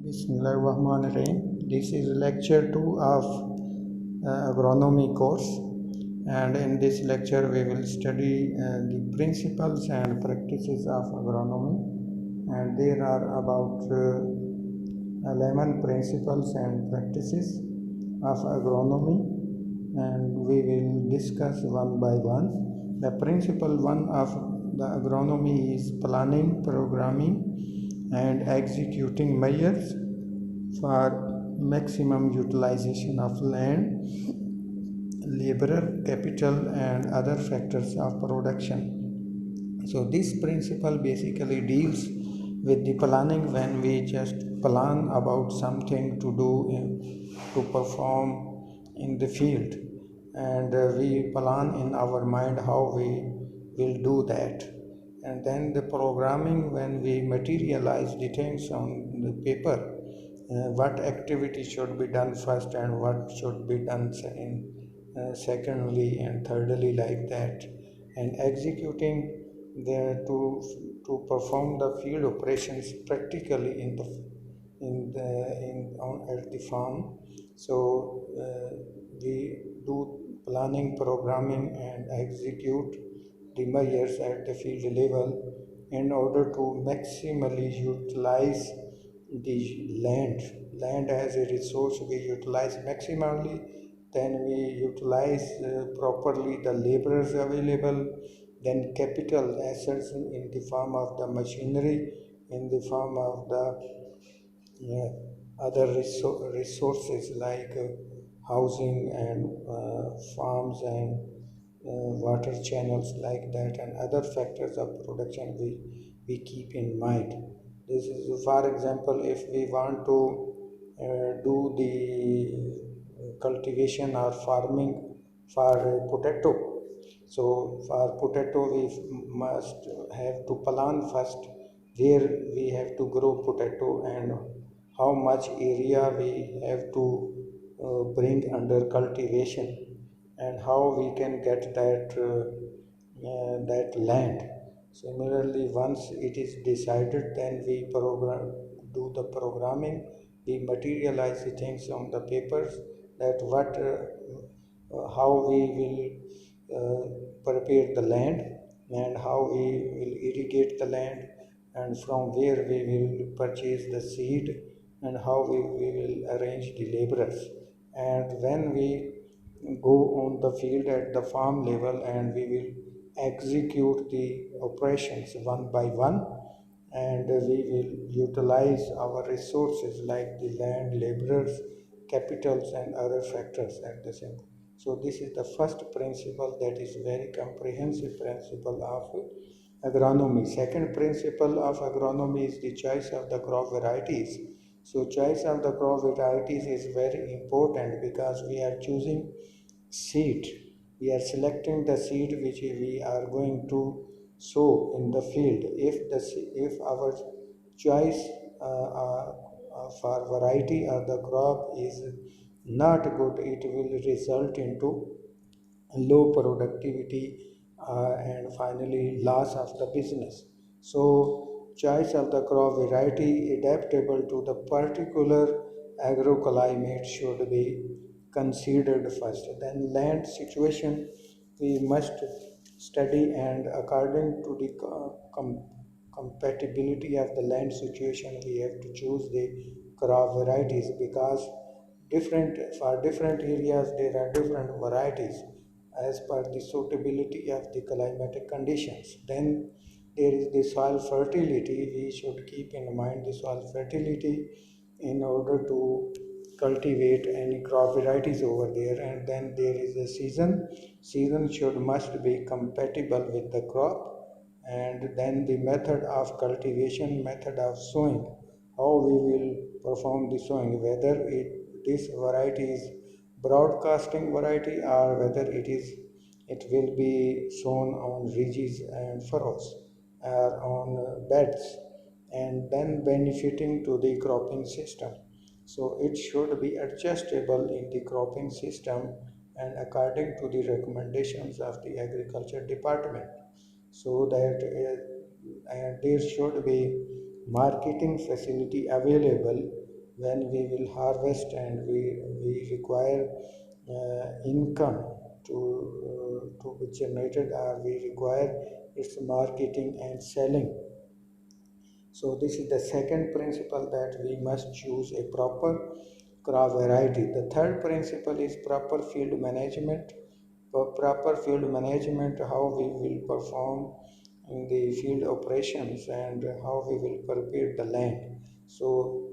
Bismillahirrahmanirrahim. This is lecture 2 of agronomy course, and in this lecture we will study the principles and practices of agronomy, and there are about 11 principles and practices of agronomy, and we will discuss one by one. The principle one of the agronomy is planning, programming and executing measures for maximum utilization of land, labor, capital and other factors of production. So this principle basically deals with the planning when we just plan about something to do, to perform in the field, and we plan in our mind how we will do that. And then the programming when we materialize the things on the paper, what activity should be done first and what should be done in secondly and thirdly, like that, and executing the to perform the field operations practically at the farm. So we do planning, programming and execute the measures at the field level in order to maximally utilize the land as a resource. We utilize maximally, then we utilize properly the laborers available, then capital assets in the form of the machinery, in the form of the other resources like housing and farms and water channels, like that, and other factors of production we keep in mind. This is, for example, if we want to do the cultivation or farming for potato. So for potato we must have to plan first where we have to grow potato and how much area we have to bring under cultivation and how we can get that land. Similarly, once it is decided, then we do the programming. We materialize the things on the papers, that how we will prepare the land and how we will irrigate the land, and from where we will purchase the seed and how we will arrange the laborers. And when we go on the field at the farm level, and we will execute the operations one by one, and we will utilize our resources like the land, laborers, capitals and other factors at the same time. So this is the first principle, that is very comprehensive principle of agronomy. Second principle of agronomy is the choice of the crop varieties. So choice of the crop varieties is very important because we are choosing seed. We are selecting the seed which we are going to sow in the field. If our choice for variety of the crop is not good, it will result into low productivity and finally loss of the business. So choice of the crop variety adaptable to the particular agroclimate should be considered first. Then land situation we must study, and according to the compatibility of the land situation we have to choose the crop varieties, because different areas there are different varieties as per the suitability of the climatic conditions. Then there is the soil fertility. We should keep in mind the soil fertility in order to cultivate any crop varieties over there. And then there is a season should must be compatible with the crop. And then the method of cultivation, method of sowing, how we will perform the sowing, whether this variety is broadcasting variety or whether it will be sown on ridges and furrows or on beds, and then benefiting to the cropping system. So it should be adjustable in the cropping system and according to the recommendations of the agriculture department. So that and there should be marketing facility available when we will harvest and we require income to be generated, or we require its marketing and selling. So this is the second principle, that we must choose a proper crop variety. The third principle is proper field management. For proper field management, how we will perform in the field operations and how we will prepare the land. So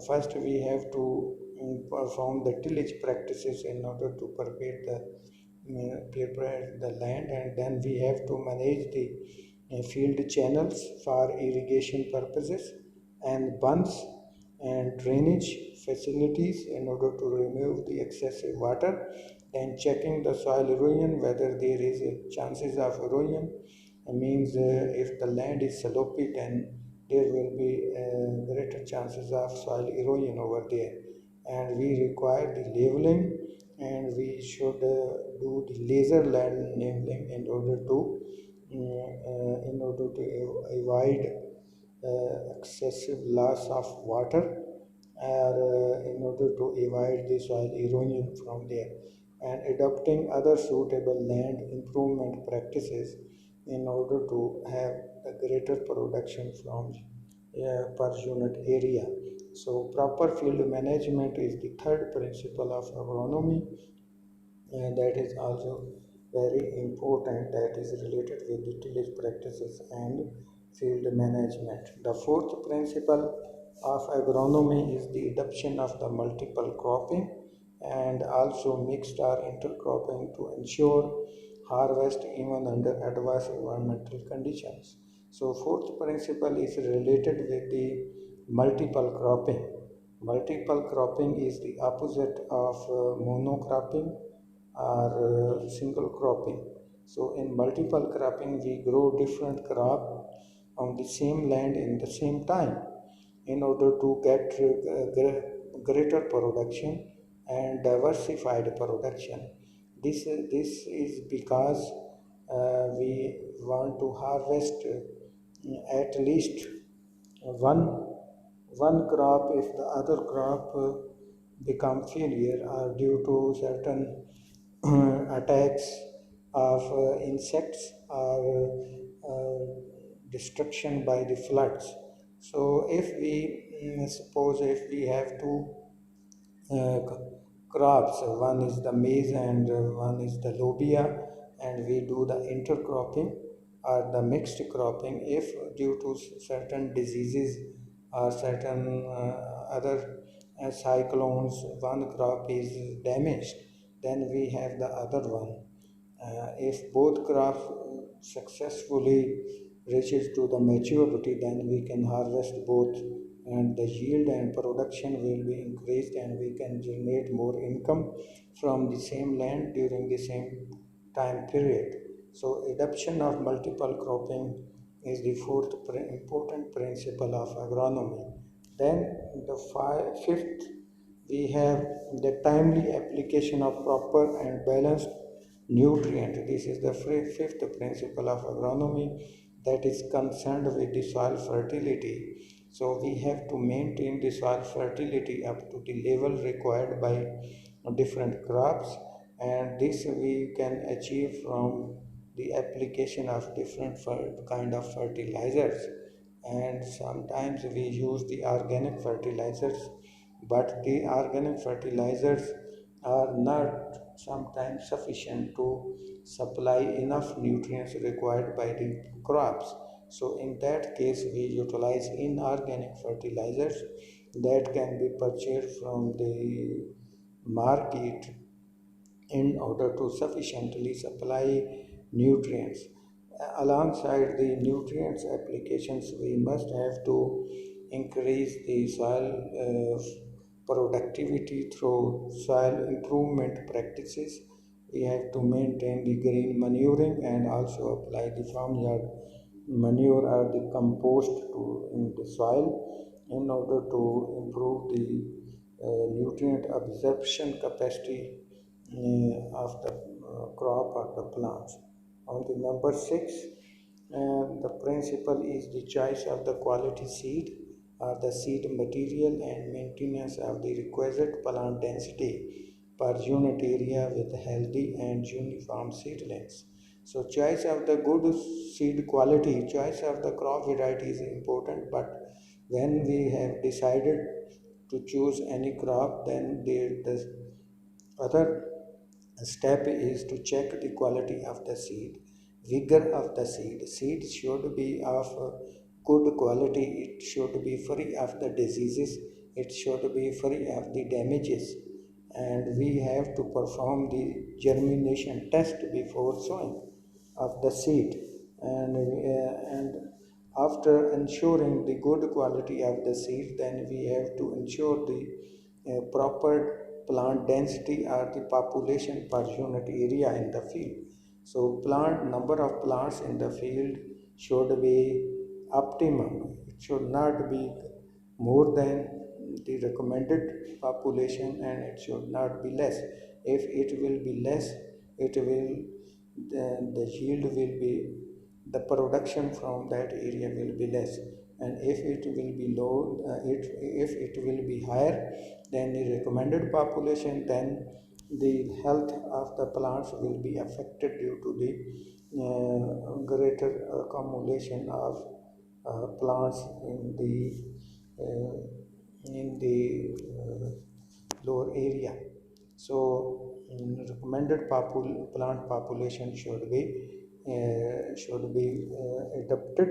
first we have to perform the tillage practices in order to prepare the land, and then we have to manage the field channels for irrigation purposes, and bunds and drainage facilities in order to remove the excessive water, then checking the soil erosion, whether there is a chances of erosion. It means if the land is slopy, then there will be greater chances of soil erosion over there. And we require the leveling, and we should do the laser land leveling in order to avoid excessive loss of water, or in order to avoid the soil erosion from there, and adopting other suitable land improvement practices in order to have a greater production from per unit area. So proper field management is the third principle of agronomy, and that is also very important, that is related with the tillage practices and field management. The fourth principle of agronomy is the adoption of the multiple cropping and also mixed or intercropping to ensure harvest even under adverse environmental conditions. So fourth principle is related with the multiple cropping. Multiple cropping is the opposite of monocropping or single cropping. So in multiple cropping, we grow different crop on the same land in the same time in order to get greater production and diversified production. This is because we want to harvest at least one one crop if the other crop become failure, or due to certain attacks of insects, or destruction by the floods. So if we suppose if we have two crops, one is the maize and one is the lobia, and we do the intercropping or the mixed cropping. If due to certain diseases or certain other cyclones one crop is damaged, then we have the other one. If both crops successfully reaches to the maturity, then we can harvest both, and the yield and production will be increased, and we can generate more income from the same land during the same time period. So adoption of multiple cropping is the fourth important principle of agronomy. Then the fifth, we have the timely application of proper and balanced nutrient. This is the fifth principle of agronomy, that is concerned with the soil fertility. So we have to maintain the soil fertility up to the level required by different crops, and this we can achieve from the application of different kind of fertilizers. And sometimes we use the organic fertilizers, but the organic fertilizers are not sometimes sufficient to supply enough nutrients required by the crops. So in that case we utilize inorganic fertilizers that can be purchased from the market in order to sufficiently supply nutrients. Alongside the nutrients applications, we must have to increase the soil productivity through soil improvement practices. We have to maintain the green manuring and also apply the farmyard manure or the compost in the soil in order to improve the nutrient absorption capacity of the crop or the plants. On the number six, the principle is the choice of the quality seed. are the seed material and maintenance of the requisite plant density per unit area with healthy and uniform seedlings. So choice of the good seed quality, choice of the crop variety is important, but when we have decided to choose any crop, then the other step is to check the quality of the seed, vigor of the seed. Seed should be of good quality, it should be free of the diseases, it should be free of the damages, and we have to perform the germination test before sowing of the seed, and after ensuring the good quality of the seed, then we have to ensure the proper plant density or the population per unit area in the field. So plant number of plants in the field should be optimum. It should not be more than the recommended population, and it should not be less. If it will be less, it will then the yield will be, the production from that area will be less, and if it will be low, if it will be higher than the recommended population, then the health of the plants will be affected due to the greater accumulation of plants uh, in the lower area. So recommended plant population should be adapted,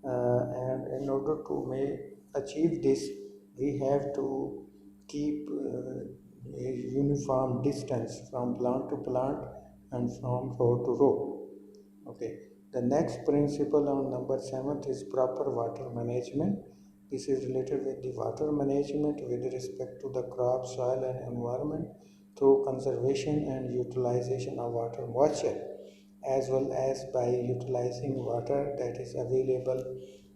and in order to achieve this, we have to keep a uniform distance from plant to plant and from row to row. Okay. The next principle on number 7th is proper water management. This is related with the water management with respect to the crop, soil and environment through conservation and utilization of water moisture, as well as by utilizing water that is available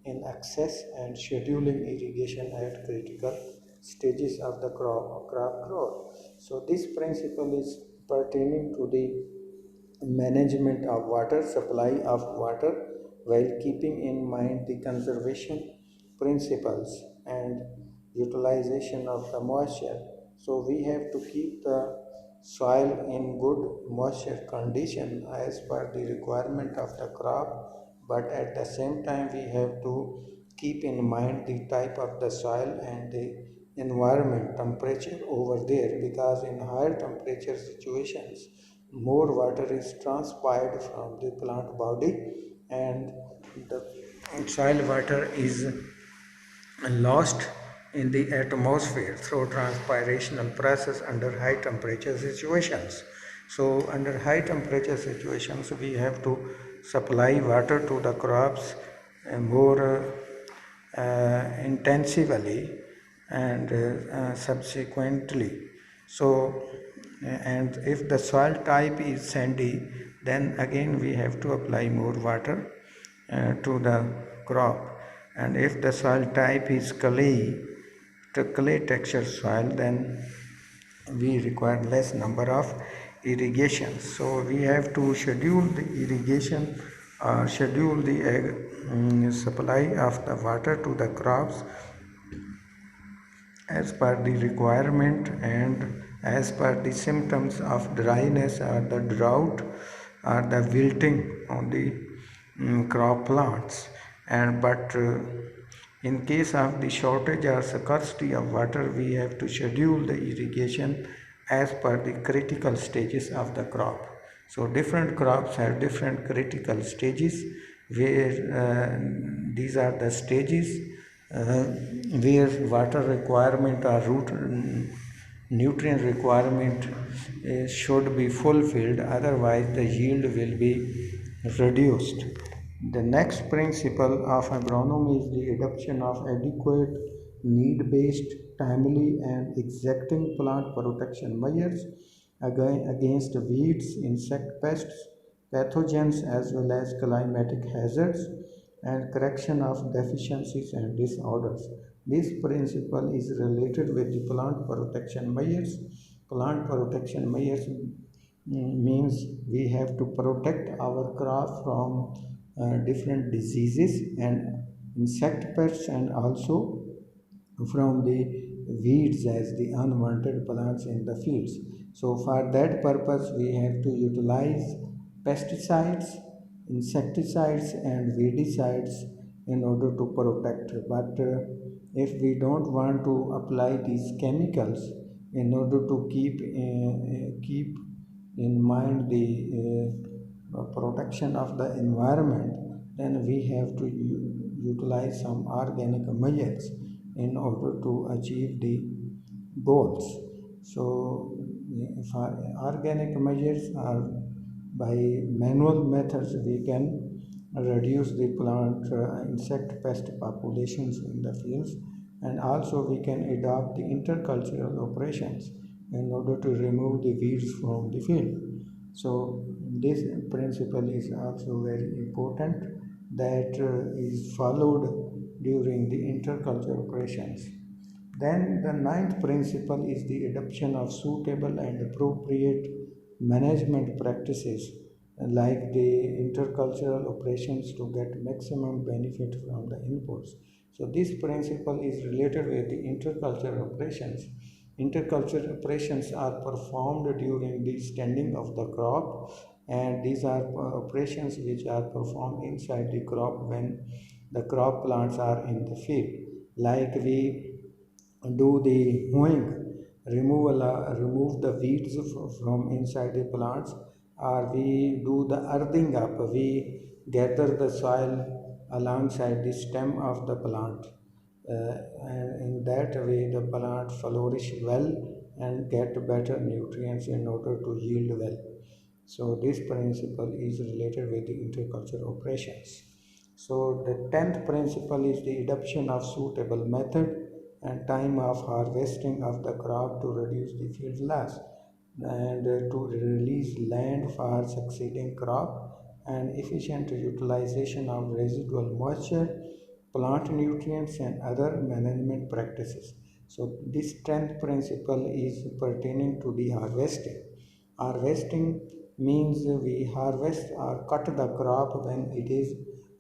in excess and scheduling irrigation at critical stages of the crop growth. So this principle is pertaining to the management of water, supply of water, while keeping in mind the conservation principles and utilization of the moisture. So we have to keep the soil in good moisture condition as per the requirement of the crop, but at the same time we have to keep in mind the type of the soil and the environment temperature over there, because in higher temperature situations more water is transpired from the plant body, and the soil water is lost in the atmosphere through transpirational process under high temperature situations. So under high temperature situations we have to supply water to the crops more intensively and subsequently. So and if the soil type is sandy, then again we have to apply more water to the crop, and if the soil type is clay texture soil, then we require less number of irrigations. So we have to schedule the irrigation, schedule the supply of the water to the crops as per the requirement and as per the symptoms of dryness or the drought or the wilting on the crop plants. And but in case of the shortage or scarcity of water, we have to schedule the irrigation as per the critical stages of the crop. So different crops have different critical stages, where these are the stages uh, where water requirement or root nutrient requirement should be fulfilled, otherwise the yield will be reduced. The next principle of agronomy is the adoption of adequate, need-based, timely and exacting plant protection measures against weeds, insect pests, pathogens as well as climatic hazards, and correction of deficiencies and disorders. This principle is related with the plant protection measures. Plant protection measures means we have to protect our crop from different diseases and insect pests, and also from the weeds as the unwanted plants in the fields. So for that purpose we have to utilize pesticides, insecticides and weedicides in order to protect. But if we don't want to apply these chemicals in order to keep in mind the protection of the environment, then we have to utilize some organic measures in order to achieve the goals. So, if our organic measures are by manual methods, we can reduce the plant insect pest populations in the fields, and also we can adopt the intercultural operations in order to remove the weeds from the field. So this principle is also very important, that is followed during the intercultural operations. Then the ninth principle is the adoption of suitable and appropriate management practices like the intercultural operations to get maximum benefit from the inputs. So this principle is related with the intercultural operations. Intercultural operations are performed during the standing of the crop, and these are operations which are performed inside the crop when the crop plants are in the field. Like we do the hoeing, remove the weeds from inside the plants, or we do the earthing up, we gather the soil alongside the stem of the plant. And in that way the plant flourish well and get better nutrients in order to yield well. So this principle is related with the intercultural operations. So the 10th principle is the adoption of suitable method and time of harvesting of the crop to reduce the field loss, and to release land for succeeding crop, and efficient utilization of residual moisture, plant nutrients and other management practices. So this 10th principle is pertaining to the harvesting. Harvesting means we harvest or cut the crop when it is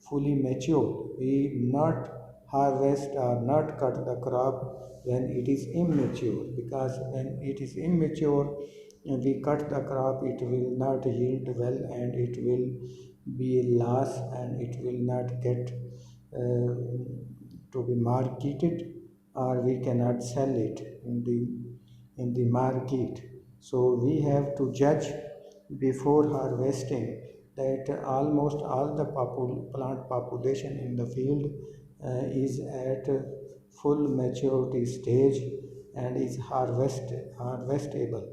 fully mature. We not harvest or not cut the crop when it is immature, because when it is immature and we cut the crop, it will not yield well and it will be a loss, and it will not get to be marketed, or we cannot sell it in the market. So we have to judge before harvesting that almost all the plant population in the field is at full maturity stage and is harvestable.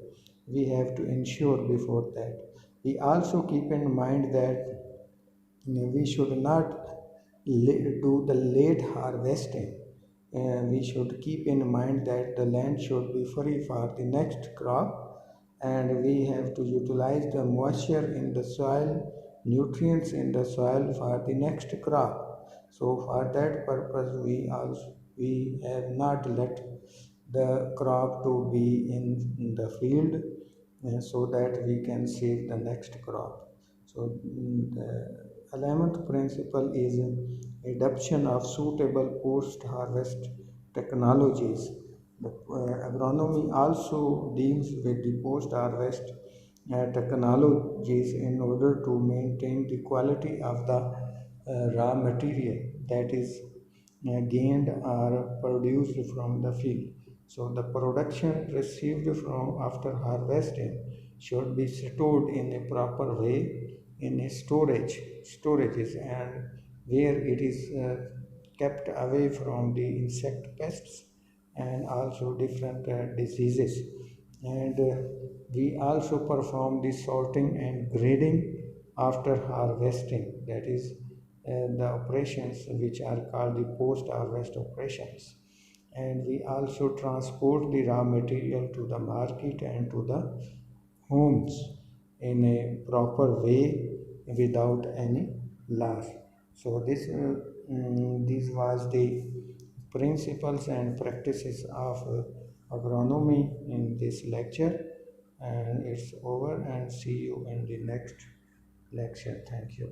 We have to ensure before that. We also keep in mind that we should not do the late harvesting. We should keep in mind that the land should be free for the next crop, and we have to utilize the moisture in the soil, nutrients in the soil for the next crop. So for that purpose, we have not let the crop to be in the field, so that we can save the next crop. So the 11th principle is adoption of suitable post-harvest technologies. The agronomy also deals with the post-harvest technologies in order to maintain the quality of the raw material that is gained or produced from the field. So the production received from after harvesting should be stored in a proper way in a storages, and where it is kept away from the insect pests and also different diseases. And we also perform the sorting and grading after harvesting, that is the operations which are called the post harvest operations. And we also transport the raw material to the market and to the homes in a proper way without any loss. So this was the principles and practices of agronomy in this lecture, and it's over, and see you in the next lecture. Thank you.